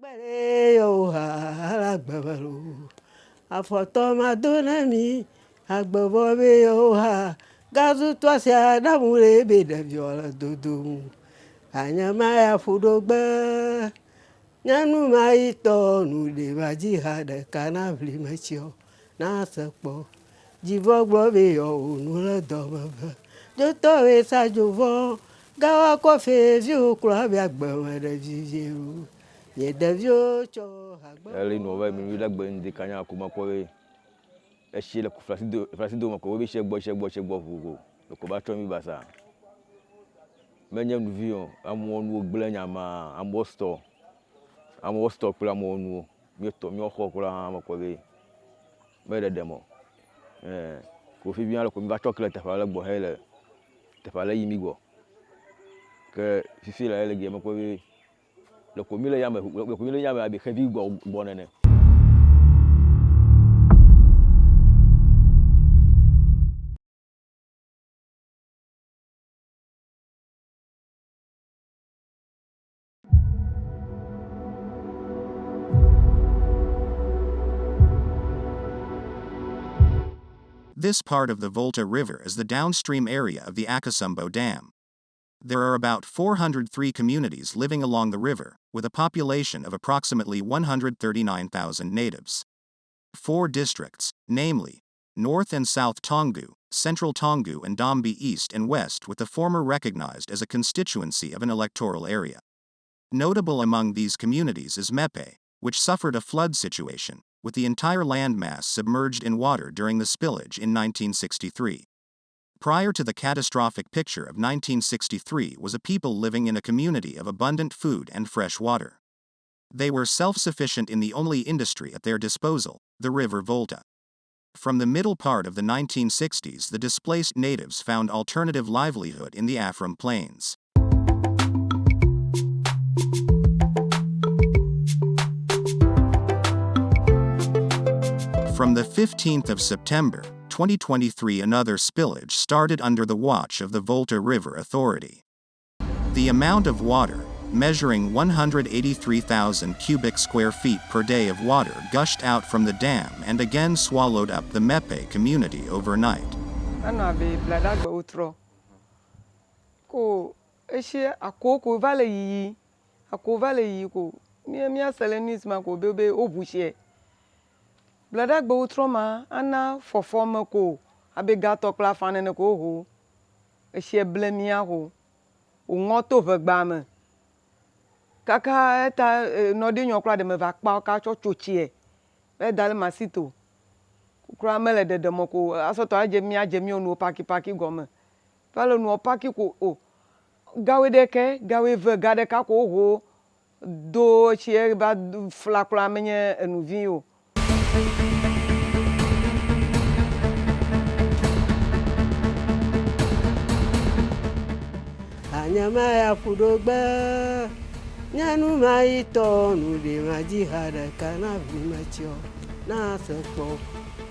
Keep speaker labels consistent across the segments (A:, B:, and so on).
A: Agbere yo ha agbebelo. Afoto madona mi agbebo be yo ha. Gazu twasia damure be de viola dodo. Anyama ya fudogbe. Nyanu maito nu de baji hada kana vli machio. Na sekpo. Jivo gbo be yo nu le domebe. Joto we sa jovo. Gawa kofe vi okura bi agbeme de vivieru.
B: Ele no vai me dar banho de canha com uma coisa. É cheia com flacido uma coisa, chegou fogo. O cobato me basa. Menha no viu, amo no blanha ma, amo store pela mo no. Me ho pela uma coisa. Mera demo. Ko fi bien ko mi va chocolate fa la bo hele. Te fa la yimi go. Que fifi la ele game ko bi. Le comile yame abi heavy go bonene.
C: This part of the Volta River is the downstream area of the Akasumbo Dam. There are about 403 communities living along the river, with a population of approximately 139,000 natives. 4 districts, namely North and South Tongu, Central Tongu and Dombi East and West, with the former recognized as a constituency of an electoral area. Notable among these communities is Mepe, which suffered a flood situation, with the entire landmass submerged in water during the spillage in 1963. Prior to the catastrophic picture of 1963 was a people living in a community of abundant food and fresh water. They were self-sufficient in the only industry at their disposal, the River Volta. From the middle part of the 1960s, the displaced natives found alternative livelihood in the Afram Plains. From the 15th of September, 2023, another spillage started under the watch of the Volta River Authority. The amount of water, measuring 183,000 cubic square feet per day of water, gushed out from the dam and again swallowed up the Mepe community overnight.
D: Bladak be utroma ana foforme ko abega tokla fanene ko ho ehie blemia ho ungoto vegbame kaka eta nodi nyokra de me va kpa ka chochochie be dal masito kura mele de demoko asoto aje mi onu paki gome pale nu paki ko o gawe de ke gawe ve gade ka ko ho do chie ba flakla menye enu vio.
A: Anyama ya fudogbe. Nyanu maito nu de maji hada kana vimachio. Na sekpo.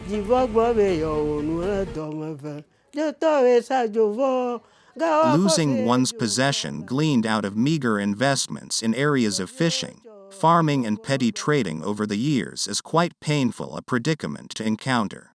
A: Jivo gbo be yo nu le domeve. Joto we sa jovo.
C: Losing one's possession gleaned out of meager investments in areas of fishing, farming and petty trading over the years is quite painful a predicament to encounter.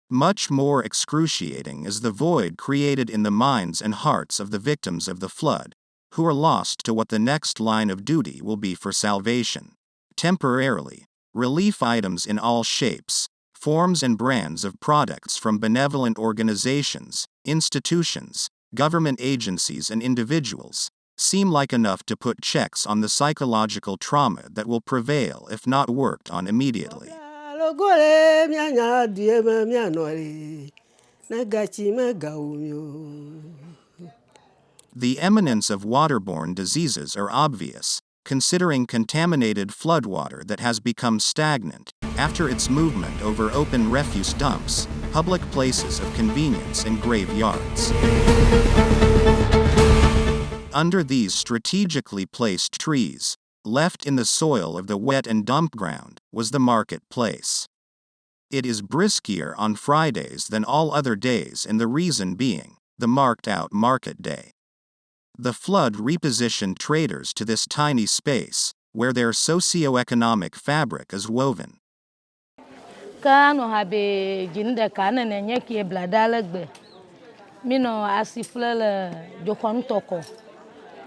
C: Much more excruciating is the void created in the minds and hearts of the victims of the flood, who are lost to what the next line of duty will be for salvation. Temporarily, relief items in all shapes, forms and brands of products from benevolent organizations, institutions, government agencies and individuals seem like enough to put checks on the psychological trauma that will prevail if not worked on immediately. The imminence of waterborne diseases are obvious, considering contaminated floodwater that has become stagnant after its movement over open refuse dumps, public places of convenience and graveyards. Under these strategically placed trees, left in the soil of the wet and dump ground, was the marketplace. It is briskier on Fridays than all other days, and the reason being, the marked-out market day. The flood repositioned traders to this tiny space, where their socio-economic fabric is woven.
E: Kano habe jinde kana nenye ki bladalagbe. Mino asiflele jokon toko.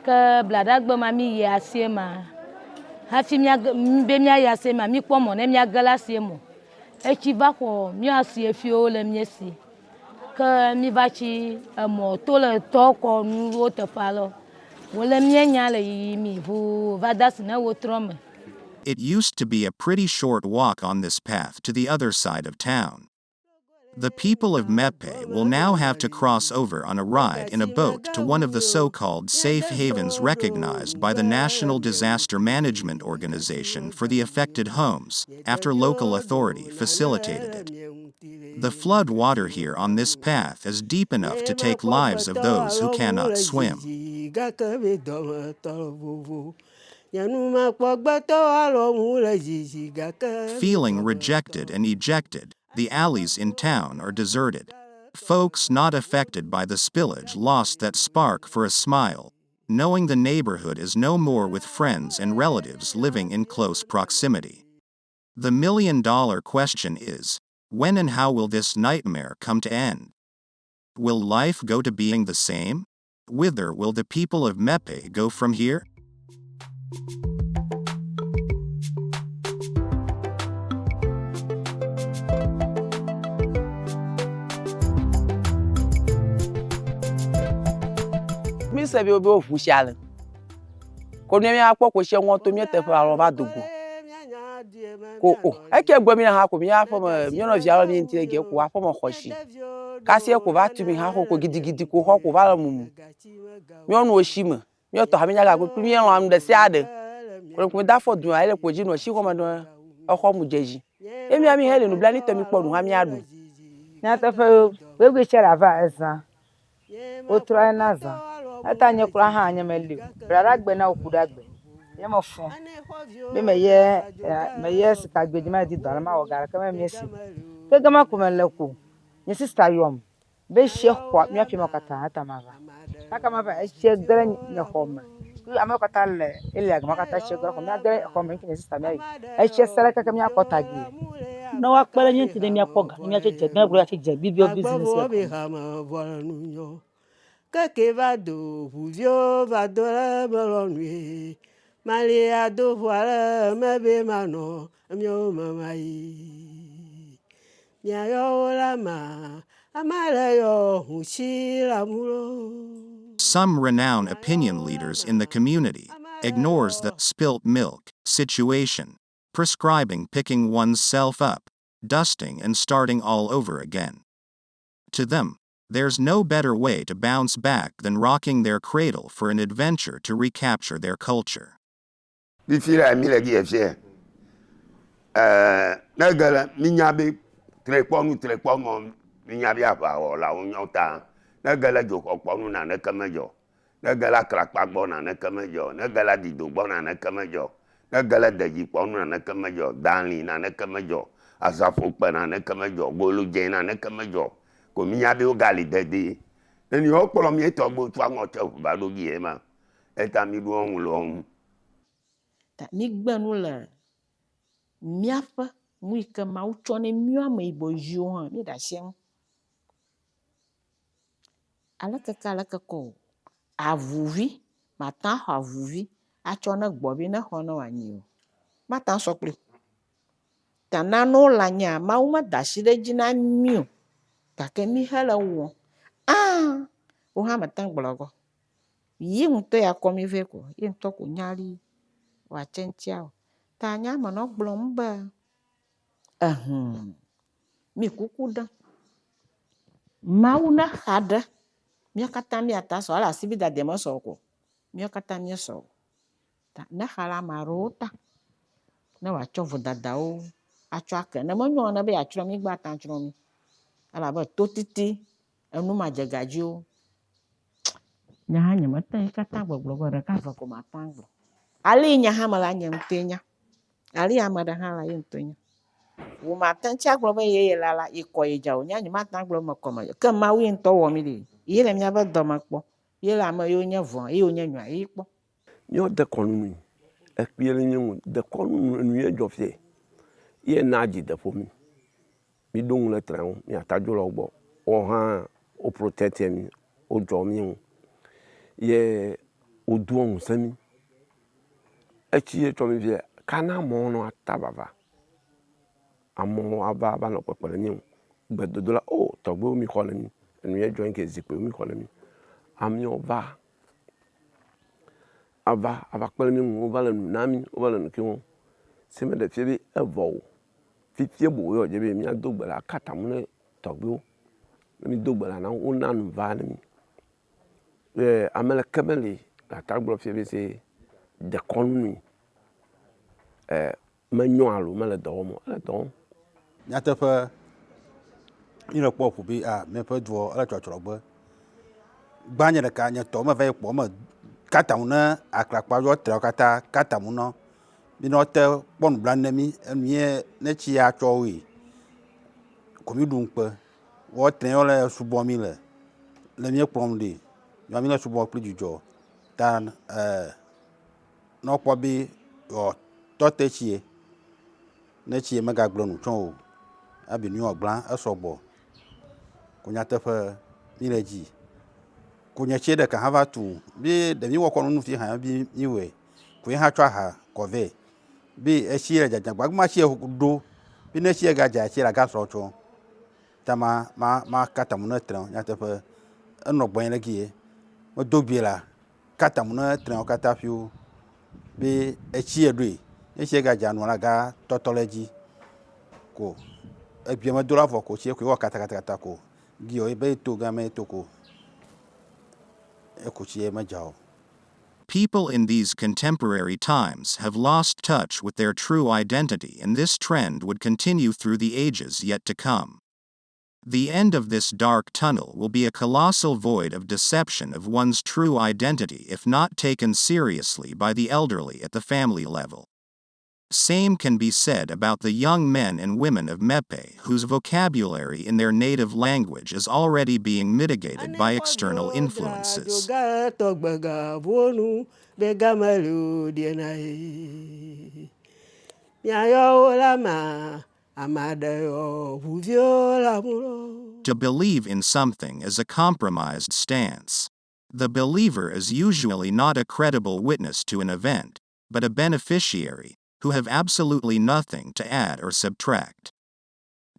E: Ke bladagbe mami ye asiema. Hafi mbe mia yasema mi kpomo ne mia gala siemo. Echi va ko mi asie fio le miesi. Ke mi va chi mo to le toko nu wo te falo. Wole mia nya le mi vu va das na wo trome.
C: It used to be a pretty short walk on this path to the other side of town. The people of Mepe will now have to cross over on a ride in a boat to one of the so-called safe havens recognized by the National Disaster Management Organization for the affected homes, after local authority facilitated it. The flood water here on this path is deep enough to take lives of those who cannot swim. Feeling rejected and ejected, the alleys in town are deserted. Folks not affected by the spillage lost that spark for a smile, knowing the neighborhood is no more with friends and relatives living in close proximity. The million-dollar question is, when and how will this nightmare come to end? Will life go to being the same? Whither will the people of Mepe go from here?
D: Mi se bi obi ofusiale. Ko mi akpo ko se won to mi te fa ro ba dogo. Ko eke gbo mi na ha ko mi afo mi no vialo mi ntire ge ko afo mo khoshi. Kasi ko va tu mi ha ko gidigidi ko ho ko va mumu. Mi onu oshima. Mi to ha mi nyaga ko mi en am de siade. Ko mi da fo dun ale ko ji no shi ko ma do e ho mu jeji. Emi ami hele no bla ni to mi po nu ha mi adu.
F: Nya ta fe we gbe shara va esa. O try na za. Ata nye kura ha anya meliu. Brara gbe na okuda gbe. Ye mo fun. Me ye sika gbe di ma di dara ma ogara ka me miesi. Ke gama ku me leku. Nye sister yom. Be she kwa mi afi makata ata mava. Aka mava she gre nye home. Ku amakata le ile agama kata she gre home. Agre home ki nye sister me. She sele ka mi akota gi.
G: Na wa kpele nye ti de mi akoga mi ache je na bro ache je bibio business le.
A: Keke va do vuvio va do la melonui. Malia do voile mebe mano mio mamai. Nya yo la ma amala yo hushi la mulo.
C: Some renowned opinion leaders in the community ignores the spilt milk situation, prescribing picking oneself up, dusting and starting all over again. To them, there's no better way to bounce back than rocking their cradle for an adventure to recapture their culture.
H: Bifira mi le gi fie. Na gala mi nyabe treponu mi nyabe aba o la unyota. Na gala jo kokonu na ne kamejo. Na gala krakpa gbo na ne kamejo. Na gala dido gbo na ne kamejo. Na gala deji ponu na ne kamejo. Danli na ne kamejo. Asafo pe na ne kamejo. Bolu je na ne kamejo. Ko mi nyabe o gali dede. Eni okpolo mi eto gbo tu awon te ba lo gi e ma. Eta mi du ohun lo ohun.
G: Ta mi gbenu le miaƒe nu yi ke Mawu tsɔ ne mía ame yibɔ yiwo hã mi ɖe asi ŋu. Aleke ko avuvi mata xɔ avuvi atsɔ ne gbɔvi ne xɔ ne woanyi o. Mata sɔ kpli. Ta nanewo le anya Mawu me da asi ɖe dzi na mí o. Gake mi hele wɔm. Wo hã mete gblɔ go. Yi ŋutɔ ya kɔ mi vɛ ko. Ye ŋutɔ ko nyali wa tsentia o. Ta nya me no gblɔm be mi kuku ɖe. Mawu ne xa ɖe mía katã mía ta sɔ ala asi bi dade me sɔ ko. Mía katã mía sɔ. Ta ne xa la ame aɖewo ta. Ne woatsɔ vodadawo atsɔ ake. Ne menyo ne be yatsrɔ̃ mi gba ta tsrɔ̃ mi. Elabe totiti enu ma dze gadziwo. Nya hã nye mete yi katã gbɔgblɔ be ɖeka ve ko mata gblɔ. Ali nya hã me la nye ŋutɔ nya. Ali ame ɖe hã la ye ŋutɔ nya. Wo mate ŋuti agblɔ be ye la yi kɔ yi dza o. Nya nye mata gblɔ me kɔ me. Ke Mawu ye ŋutɔ wɔ mi ɖi. Ye le mía be dɔ me kpɔ. Ye le ame yiwo nye vɔ, ye wo nye nyoa ye kpɔ.
I: Mía de kɔnu mi.
H: ekpiele nyu de konu nuye jofie ye naji de fomi mi dong le tran mi atajo lo gbo o han o protect mi o jo mi ye o duon sami echi e to mi vie kana mo no atabava amo aba ba no pepele ni gbedodola o togbo mi ko ni nuye jo nke zipe mi ko ni ami ova ava kpele mi o va le nu na mi o va le nu ki won se me de fie bi evo fifie bo yo je be mi adogbala kata mu ne togbo mi dogbala na o na nu va ni amele kemeli la tagbo fie bi se de konu menyo alo mele do mo le do
I: nyateƒe mi le kpɔ ƒu bi Mepe dua ele tsɔtsrɔgbe gbanye ɖeka nye tɔ me va yi kpɔ me katamu ne akrakpa yo tre kata katamu no mi no te kpɔ nublanui ne mi enue ne tsi ya tsɔ woe ko mi ɖu ŋukpe wo tre yo le subɔ mi le mi kplɔm ɖi mi le subɔ kpli dzidzɔ ta no kpɔ bi yo tɔte tsie ne tsie megagblẽ nu tsɔ o abi nu gbla esɔgbɔ ko nyateƒe mi le dzi ko nye tsie ɖeka hã va tu bi ɖevi wɔ kɔ nu fi hã bi mi wɔe ko hã tsɔ aha kɔ vɛ bi etsi le dzadzam gbagba tsi ɖo bi ne tsi gadza tsi la gasɔ tsɔ ta ma katamu ne tre nyateƒe enɔ gbɔnyi le gie medo gbie la katamu ne tre kata fiwo bi etsi ɖoe etsi gadza nɔ la ga tɔtɔ le dzi ko ebie me do la vɔ ko tsi ko wɔ kata ko gie be to ga me to ko e ko tsi me dzao.
C: People in these contemporary times have lost touch with their true identity, and this trend would continue through the ages yet to come. The end of this dark tunnel will be a colossal void of deception of one's true identity if not taken seriously by the elderly at the family level. Same can be said about the young men and women of Mepe whose vocabulary in their native language is already being mitigated by external influences. To believe in something is a compromised stance. The believer is usually not a credible witness to an event, but a beneficiary, who have absolutely nothing to add or subtract.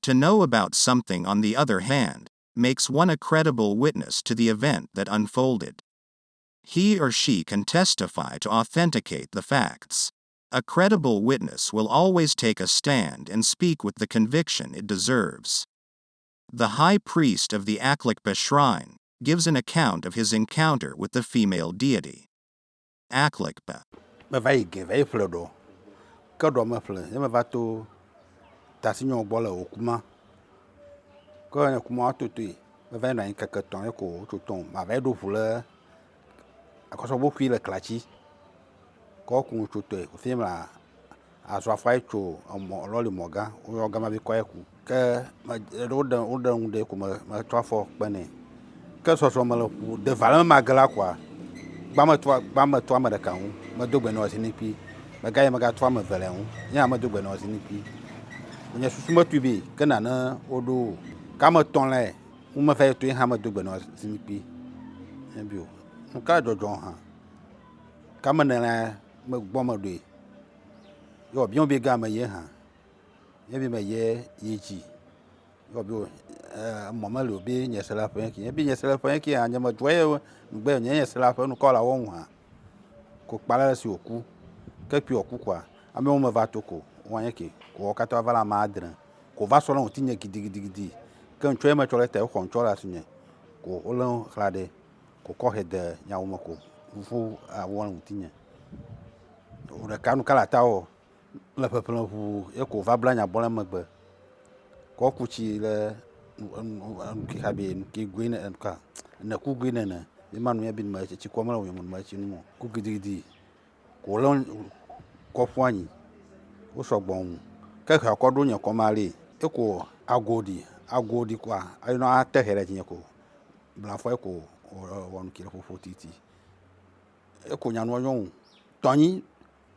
C: To know about something, on the other hand, makes one a credible witness to the event that unfolded. He or she can testify to authenticate the facts. A credible witness will always take a stand and speak with the conviction it deserves. The high priest of the Aklikpa shrine gives an account of his encounter with the female deity. Aklikpa.
I: Ke ɖɔ me ƒle ye me va to tasinyɔ gbɔ le okuma ke okuma totoe me va nɔ anyi keke tɔn ye ko tso tɔn ma va ɖo ʋu le akɔsɔgbɔ ƒui le klatsi kɔ ku tso tɔe fi me azɔ afɔ tso emɔ lɔli mɔ gã wo gama bi kɔ ku ke wo de ŋu de ko me trɔ afɔ kpene ke sɔsɔ me le ƒu de va le ma gela kwa gbame to ame ɖeka ŋu me do gbe nɔ zinikpi mega ye mega to ame eve le ŋu nye ame do gbe nɔ zinikpi nye susu me tu bi ke nane woɖo kame tɔn le ŋu me va to hã me do gbe nɔ zinikpi ebio nu ka dzɔdzɔ hã kame ne la me gbɔ me ɖoe yo bion bi ga me ye hã ye bi me ye dzi yo bio mɔ me le bi nye se la ƒe ki bi nye se la ƒe ki anye me dzɔ ye gbe nye se la ƒe nu kɔ la wo hã ko kpala si oku ke kpi oku kwa ame me va to ko wanye ke ko kata va la ma adre ko va so la tinye gidigidi ke ntso ye me tsɔ le te ko ntso la sinye ko o le xlade ko kɔ he de nyawo me ko fu awon tinye o de kanu kala ta o le pepele ʋu ye ko va bla nya bɔ le megbe ko ku tsi le ki habe ki green and ka na ku green na be manu ya bi ma tsi ko ma wo ma tsi nu ku gidigidi ko le ko fu anyi o so gbon ke ka ko do nya ko ma le e ko agodi kwa ayo na te here tinye ko bla fo e ko won ki le fo titi e ko nya no yon toni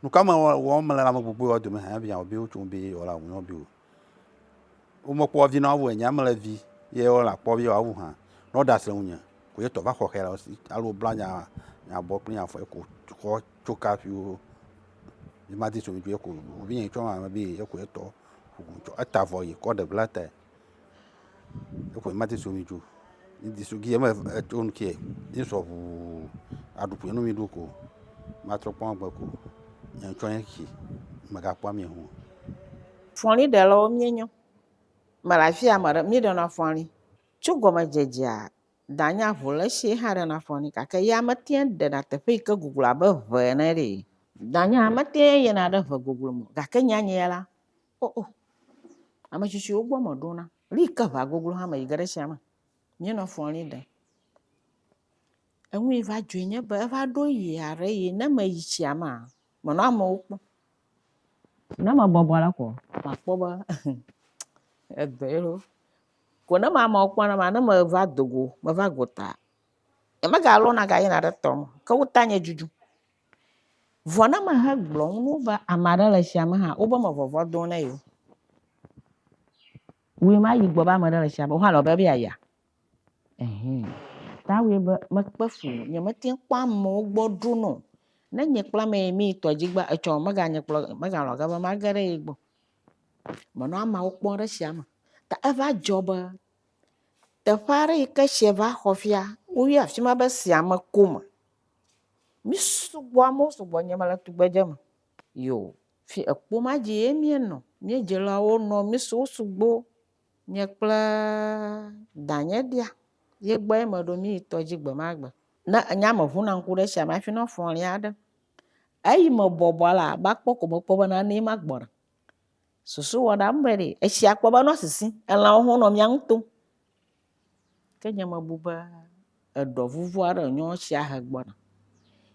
I: no kama wo mala ma bubu o de me ha bia obi o tun bi o la won obi o mo po vi na wo nya mala vi ye o la po bi o wu ha no da se wunya ko ye to ba ko hera o si alo blanya nya bo pin afo ko choka fi o ni ma di so mi ko obi yen cho ma bi e ko e to cho atavo yi ko de blata e ko ma di so mi ju di so gi ma on ke ni so bu adupu no mi du ko ma tro pon gba ko yan cho yen ki ma ga pa mi hu
G: Foni de lo mienyo. Malafia mara mi de na foni. Chugoma jejia. Danya vole shi hare na foni kaka ya matien de na tepe ka gugula ba venere. Danya matien ye na da va gugulu mo. Kaka nyanya la. Oh. Ama chichi ogbo moduna. Li ka va gugulu ha ma igare shama. Mi na foni de. Enwe va dwenye ba va do yare ye na ma yichiama. Mo na ma okpo. Na ma bobola ko. Ma poba. Edero. Kona mama okwana mana ma va dogo, ma va gota. E ma galo na ga ina da tom. Ka utanye juju. Vona ma ha glon no ba amara la shama ha. Oba ma vovo do na yo. We ma yi gbo ba ma la shama. Wa lo ba bi aya. Ta we ba ma kpafu. Nya ma tin kwa mo gbo du no. Na nye kpla me mi to jigba e cho ma ga nye kpla ma ga lo ga ba ma gare igbo. Mo na ma okpo ra shama. Ta eva joba. The party ka sheva hofia, we have shima ba siama kuma. Misu guamo so bonyamala tu bajama. Yo, fi akuma je mieno, mi jela o no misu sugbo, nyekla danya dia. Ye gba ma do mi toji gba magba. Na nyama huna nkure shama fi no fon liada. Ayi mo bobola ba poko mo poba na ni magbora. Susu wada mbere, e shi akwa ba no sisi, ela ho no mianto. Kenya mabuba edo vuvu ara nyo shi ahagbona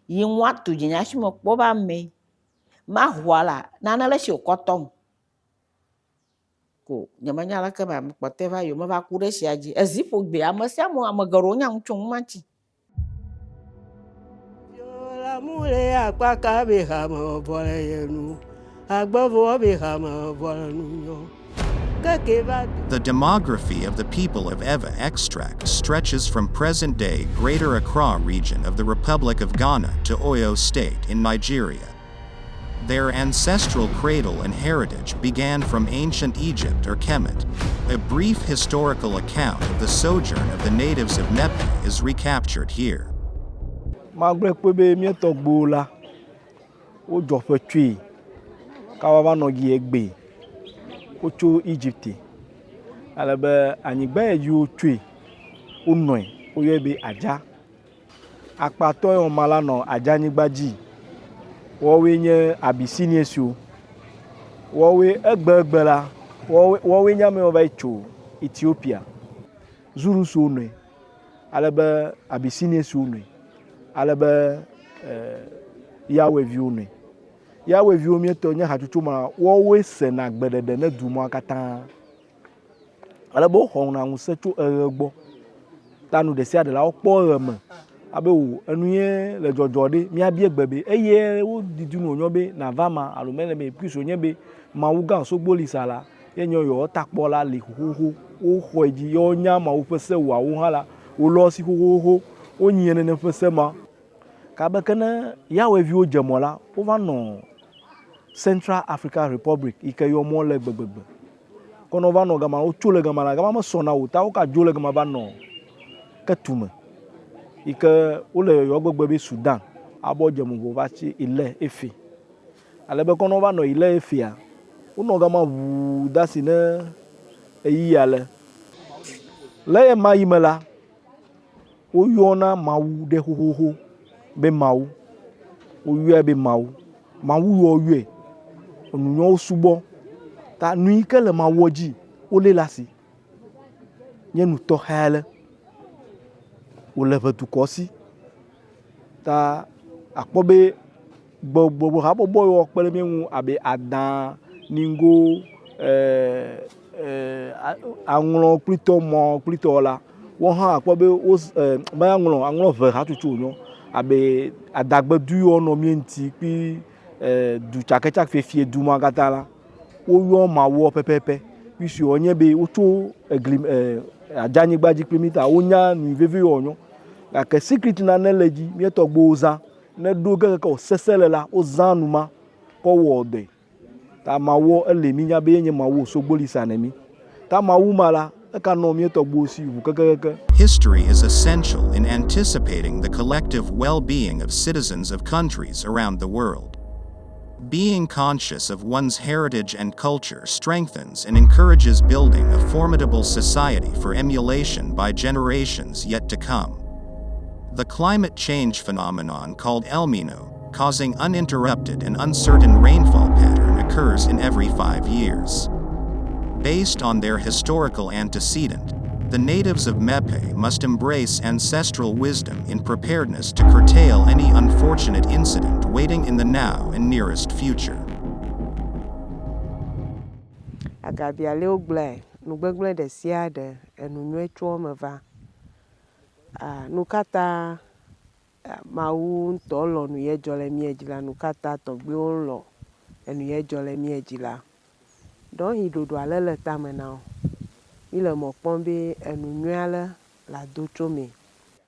G: yi nwatu jinya shi mo kpo ba me ma hwala na na la shi okotom ko nyamanya la ka ba mpote va yo ma ba kure shi aji ezipo gbe amasia mo amagaro nya mchun machi
A: Yola mule akpaka be hama bole yenu agbovo be hama bole nu.
C: The demography of the people of Eva extract stretches from present-day Greater Accra region of the Republic of Ghana to Oyo State in Nigeria. Their ancestral cradle and heritage began from ancient Egypt or Kemet. A brief historical account of the sojourn of the natives of Mepe is recaptured here.
J: Magbre kwebe mi to gbola o jo fe twi ka wa no gi egbe o cho Egypt alebe anyigba yu twi o noi o ye be aja apato e mala no aja nyigba ji wo we nye Abyssinia su wo we egbe la wo we nya me o ba cho Ethiopia zuru su noi alebe Abyssinia su noi alebe yawe viune yawe viome to nya hatutu ma wo we se na gbedede na dumo akata alebe ho na nse tu egbo tanu de sia de la okpo reme abe wo enuye le jojode mi abie gbebe eye wo didunu onyobe na vama alumele me piso nyebe mawuga sogbo lisala yenyo yo takpo la le hoho o hoji yo nya ma wo pese wa wo hala wo lo si hoho o nyene ne pese ma kabekene yawe vi o jemola o va no Central African Republic ike yo mo le gbegbegbe kono va no gama o chule gama la gama so na o ta o ka jule gama ba no ketume ike o le yo gbegbe bi Sudan abo jemu go va chi ile efi alebe kono va no ile efi a o no gama wu dasi ne eyi ale le ma yimela o yona mawu de hoho be mawu o yue be mawu yo yue onunyo subo ta nui ke le mawoji o le lasi nye nu to hele o le vetu kosi ta akpobe gbogbo ha bobo yo pele mi abe adan ningo anglon plutôt la wo ha akpobe o ba anglon ve ha tutu onyo abe adagbe du ono mienti pi du tsaketsak fefie du ma katã la woyɔ mawɔ pɛpɛpɛ puisque wònye be wotso egli adzanyigba dzi kpli mi ta wonya nu vevi wònyɔ gake secret nane le dzi míetɔ gbewo zã ne ɖo keke wòsesẽ le la wozã numa kɔ wɔ dɔe ta mawɔ ele mi nya be yenye mawu sogboli sa ne mi ta mawu ma la eka nɔ míetɔ gbewo si ʋu kekeke.
C: History is essential in anticipating the collective well-being of citizens of countries around the world. Being conscious of one's heritage and culture strengthens and encourages building a formidable society for emulation by generations yet to come. The climate change phenomenon called El Niño, causing uninterrupted and uncertain rainfall pattern, occurs in every 5 years. Based on their historical antecedent, the natives of Mepe must embrace ancestral wisdom in preparedness to curtail any unfortunate incident waiting in the now and nearest future.
A: Agabia leo gblẽ nugbegblẽ ɖe sia ɖe enunyɔe tso eme va. Nu katã Mawu ŋutɔ lɔ nu ye dzɔ le mía dzi la, nu katã tɔgbuiwo lɔ enu ye dzɔ le mía dzi la. Dɔhi ɖoɖo ale le tame na wo. Mi le mɔ kpɔm be enu nyuie ale la do tso me.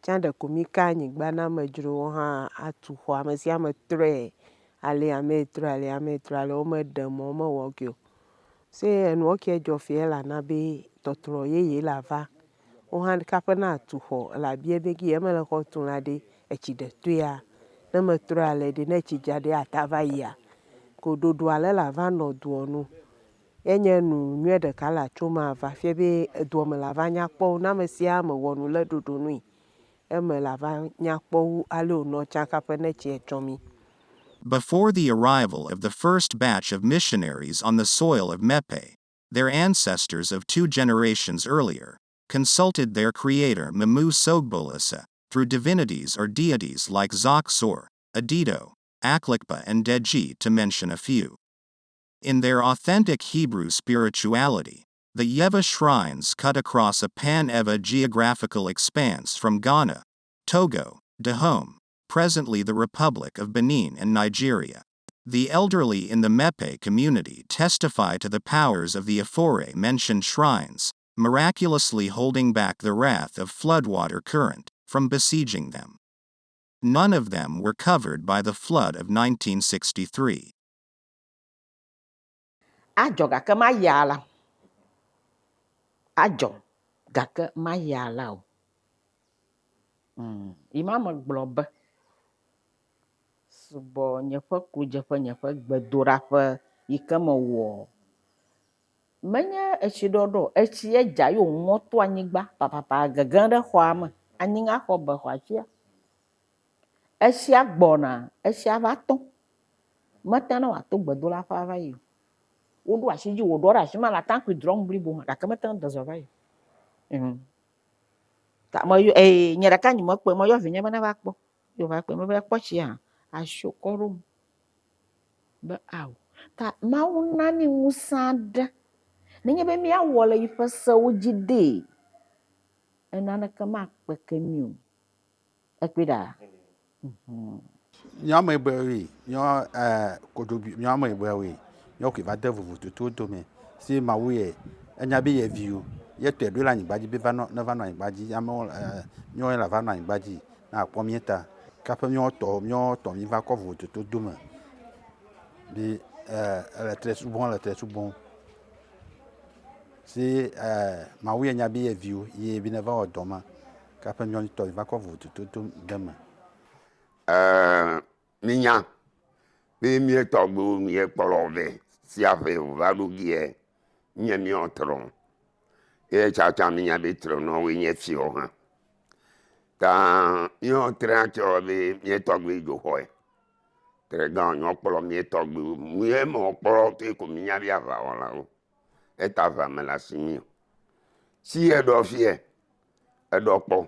A: Tsã ɖeko mi ka anyigba na amedzrowo hã atu xɔ ame sia ame trɔe. Ale ame trɔe, ale ame trɔe, ale wo me ɖe mɔ, wo me wɔ ke o. Se enuwo ke dzɔ fie la na be tɔtrɔ yeye la va. Wo hã kaƒe na atu xɔ la bia be ki eme le xɔ tum la ɖe etsi ɖe toea. Ne me trɔe ale ɖe ne etsi dza ɖe ata va yia. Ko ɖoɖo ale la va nɔ doa nu. Enye nu nyuie ɖeka la tso ma va fie be edoa me la va nyakpɔ na ame sia ame wɔ nu le ɖoɖo nui. Eme la va nyakpɔ wu ale wònɔ tsã kaƒe ne tsi etsɔ mi.
C: Before the arrival of the first batch of missionaries on the soil of Mepe, their ancestors of 2 generations earlier consulted their creator Memu Sogbolasa through divinities or deities like Zoxor, Adito, Aklikpa and Deji, to mention a few. In their authentic Hebrew spirituality, the Yeva shrines cut across a pan-Eva geographical expanse from Ghana, Togo, Dahomey, presently the Republic of Benin and Nigeria. The elderly in the Mepe community testify to the powers of the aforementioned shrines, miraculously holding back the wrath of floodwater current from besieging them. None of them were covered by the flood of 1963.
G: Adzɔ gake maya la. Adzɔ gake maya la o. Imam gblɔ be subɔ nye ƒe klodzeƒe nye ƒe gbedoɖaƒe yi ke mewɔ. Menye etsi ɖɔɖɔ, etsi dza ye wòŋɔ to anyigba papapa gege ɖe xɔa me. Anyigba xɔ be xɔatia. Etsia gbɔna, etsia va tɔ. Mete ne wòato gbedoɖaƒea va yi. Woɖo asi dzi, wòɖɔ ɖe asi ma la takui drɔm blibo gake mete ne de zɔ va yi. Ta nye ɖeka nye mekpɔe, meyɔ vinye be ne va kpɔ. Ye wòva kpɔe, mebe kpɔ tsia, asio kɔ ɖo me. Be ao. Ta Mawu na mi ŋusẽ aɖe. Nenye be míawɔ le yiƒe sewo dzi de, enaneke makpe ke mi o. Ekpɔe ɖa?
I: Nyɔme bewe, kodobi, nyɔme bewe, nyɔke va de vovototo dome. Si Mawu ye, enya be ye viwo, ye tɔe ɖo le anyigba dzi be ne va nɔ anyigba dzi, amewo nyɔe la va nɔ anyigba dzi, na akpɔ míeta. Kaƒe míɔtɔ mi va kɔ vovototo dome. Be ele tre subɔ. Si Mawu ye nya be ye viwo, ye bi ne va wɔ dɔ ma. Kaƒe míɔtɔ mi va kɔ vovototo dome.
H: Minya be mie tɔgbewo mie kplɔ ve sia ve va ɖo gie nye mie trɔ ye tsatsa minya be trɔ no we nye fio hã ta mie trɔ tsɔ be mie tɔgbe dzo xɔe tre gã nyo kplɔ mie tɔgbe mie mo kplɔ te ko minya be ava wala o eta va me la simi si eɖɔ fie eɖɔ kpɔ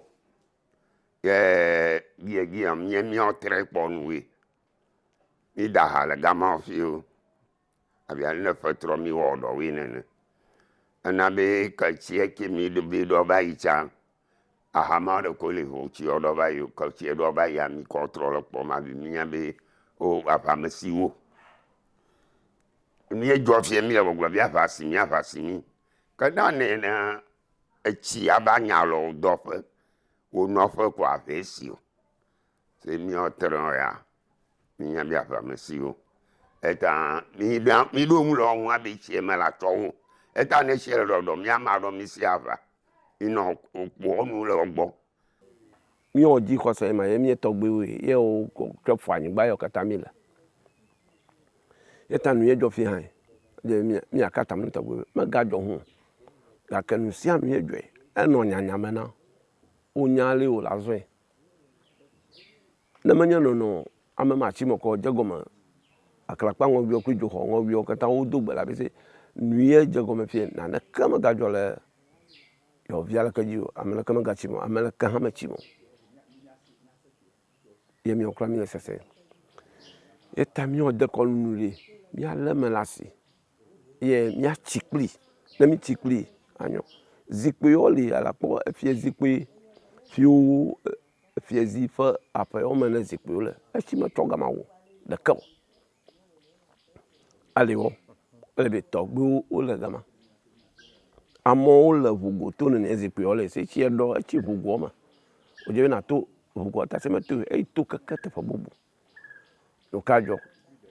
H: ye gie mie tre kpɔ nuwe mi da ha le gama fio abia le fetrɔ mi wɔ dɔ we nene ena be ketsie ke mi de be do ba yi tsa ahama de ko le ho tsi do ba yi ketsie do ba ya mi ko trɔ le kpɔ ma bi mi nya be o apa me siwo mi jofie mi le gbogbo bia va si mi ke na ne na echi abanya lo dofe wo no fe kwa fesio se mi otro ya mi nya bia fa mesio eta mi do mu lo nwa be chi me la to eta ne chi le do mi ama do mi si ava ino opo nu le ogbo
K: mi o ji ko se ma ye mi to gbe we ye o ko fo anyi gba yo kata mi la ye ta nu ye jofie han je mi akata mi to gbe ma ga jo hu ga kanu si anu ye jo e no nyanya me na o nyale o la zo na manya no ama ma chi mo ko jegoma akla pa ngo bi o ku jo ho ngo bi o kata o do gbe la be se nu ye jegoma fie na na kama ga jo le yo via la ka ji amela kama ga chi mo amela ka ha ma chi mo ye mi okra mi sese eta mi o de ko nu ri mi ale me la si ye mi a chikpli na mi chikpli anyo zikpe o li ala po fie zikpe fio fie zi fa après o me na zikpe o le e chi me toga ma wo de ko ale wo le be togbo o le gama amo o le vugo to ne zikpe o le se chi do e chi vugo ma o je na to vugo ta se me to e to kaka te fa bobo no kajo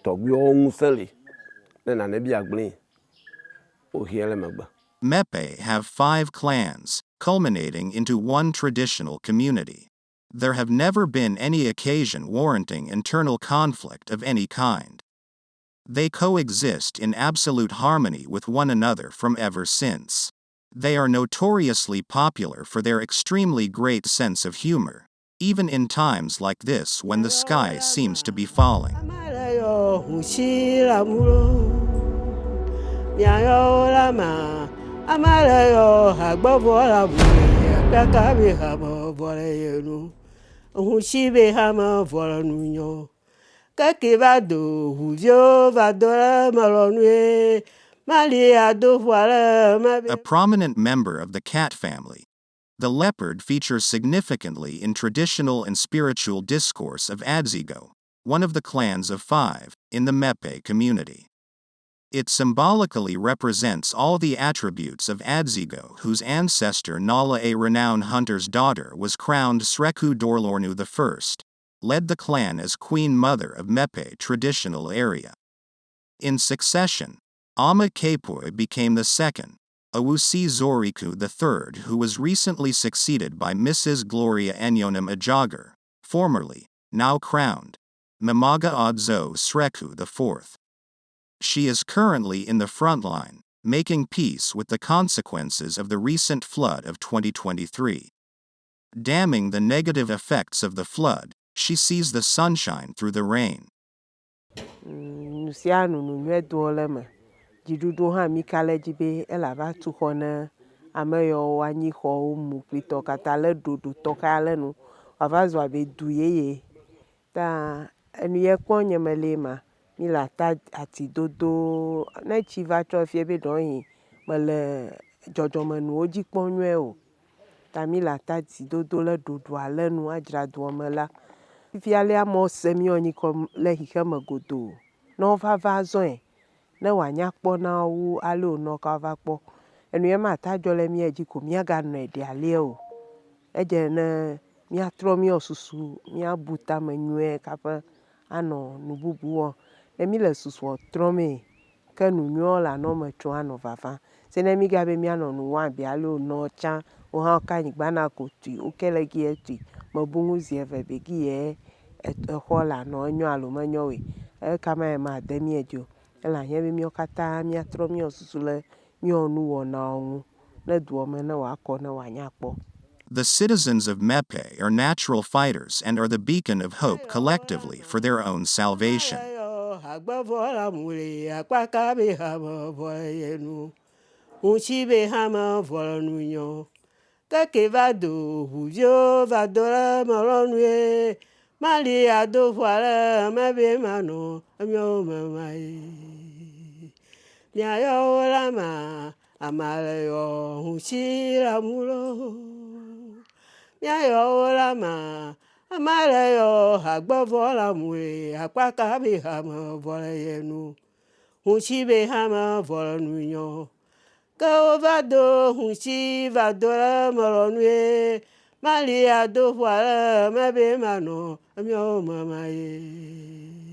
K: togbo o nusele na na bi agblin o hiele magba.
C: Mepe have 5 clans, culminating into one traditional community. There have never been any occasion warranting internal conflict of any kind. They coexist in absolute harmony with one another from ever since. They are notoriously popular for their extremely great sense of humor, even in times like this when the sky seems to be falling. A prominent member of the cat family, the leopard features significantly in traditional and spiritual discourse of Adzigo, one of the clans of 5 in the Mepe community. It symbolically represents all the attributes of Adzigo, whose ancestor Nala, a renowned hunter's daughter, was crowned Sreku Dorlornu I, led the clan as Queen Mother of Mepe traditional area. In succession, Ama Kapoi became the second, Awusi Zoriku III, who was recently succeeded by Mrs. Gloria Enyonim Ajagar, formerly, now crowned, Mamaga Odzo Sreku IV. She is currently in the front line, making peace with the consequences of the recent flood of 2023. Damning the negative effects of the flood, she sees the sunshine through the rain.
D: Dziɖuɖu hã mi ka le dzi be ela va tu xɔ ne ame yawo anyi xɔwo mu kplitɔ katã le ɖoɖo tɔxɛ ale nu wòava zu abe du yeye ta enu ye kpɔm nye me le ma mi le ata ati dodo ne tsi va tsɔ fie be ɖɔhi mele dzɔdzɔmenuwo dzi kpɔm nyuie o ta mi le ata ati dodo le ɖoɖo ale nu adzra doa me la fifia le amewo se mi nyi kɔ le xixe me godoo ne wova va zɔe ne wòanya kpɔ na wo ale wònɔ ka va kpɔ enu ye mata dzɔ le mia dzi ko miaganɔe ɖealia o edze ne miatrɔ mia susu miabu tame nyuie kaƒe anɔ nu bubu wɔm ne mi le susua trɔmee ke nu nyuiewo le anɔ tso anɔ vava se ne mi gabe mianɔ nu wɔm abe ale wònɔ tsã wo hã ka anyigba na ko tui woke le gi tui mebu zi eve be gi ye exɔ le anɔ enyo alo menyo o ekama ye ma de mia dzi o ela hiã be míawo katã míatrɔ mía susu le mía nuwɔnawo ŋu le dua me ne wòakɔ ne wòanya kpɔ.
C: The citizens of Mepe are natural fighters and are the beacon of hope collectively for their own salvation.
A: hunchi be hama volonunyo. Que va do hunchi va do la molonue. Malia do voilà ma be mano mio mama ye.